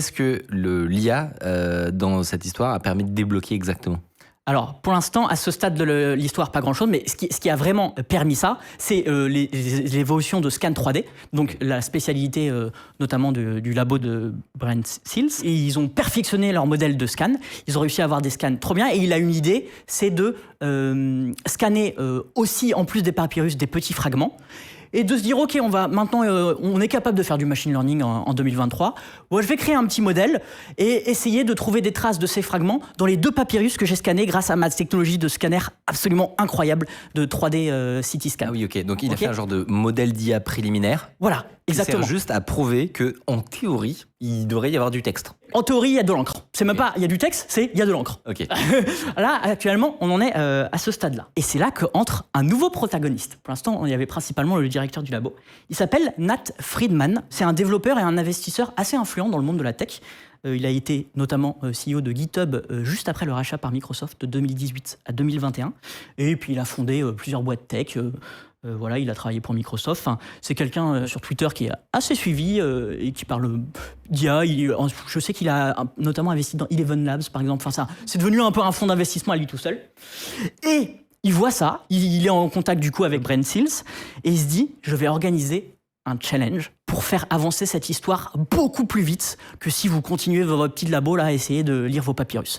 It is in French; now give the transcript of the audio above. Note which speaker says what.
Speaker 1: Qu'est-ce que l'IA, dans cette histoire, a permis de débloquer exactement?
Speaker 2: Alors, pour l'instant, à ce stade de l'histoire, pas grand-chose, mais ce qui a vraiment permis ça, c'est l'évolution de scan 3D, donc la spécialité notamment du labo de Brent Seals. Et ils ont perfectionné leur modèle de scan, ils ont réussi à avoir des scans trop bien, et il a une idée, c'est de scanner aussi, en plus des papyrus, des petits fragments, et de se dire, OK, on est capable de faire du machine learning en 2023. Bon, je vais créer un petit modèle et essayer de trouver des traces de ces fragments dans les 2 papyrus que j'ai scannés grâce à ma technologie de scanner absolument incroyable de 3D CT scan.
Speaker 1: Ah oui, ok. Donc il a fait un genre de modèle d'IA préliminaire.
Speaker 2: Voilà, exactement.
Speaker 1: Qui sert juste à prouver que, en théorie, il devrait y avoir du texte.
Speaker 2: En théorie, il y a de l'encre. C'est même pas il y a du texte, c'est il y a de l'encre.
Speaker 1: Ok.
Speaker 2: Là, actuellement, on en est à ce stade-là. Et c'est là qu'entre un nouveau protagoniste. Pour l'instant, il y avait principalement le directeur du labo. Il s'appelle Nat Friedman. C'est un développeur et un investisseur assez influent dans le monde de la tech. Il a été notamment CEO de GitHub juste après le rachat par Microsoft de 2018 à 2021. Et puis, il a fondé plusieurs boîtes tech. Voilà, il a travaillé pour Microsoft. Enfin, c'est quelqu'un sur Twitter qui est assez suivi et qui parle d'IA. Je sais qu'il a notamment investi dans Eleven Labs, par exemple. Enfin, c'est devenu un peu un fonds d'investissement à lui tout seul. Et il voit ça. Il est en contact du coup avec Brent Seals et il se dit, je vais organiser un challenge pour faire avancer cette histoire beaucoup plus vite que si vous continuez votre petit labo là à essayer de lire vos papyrus.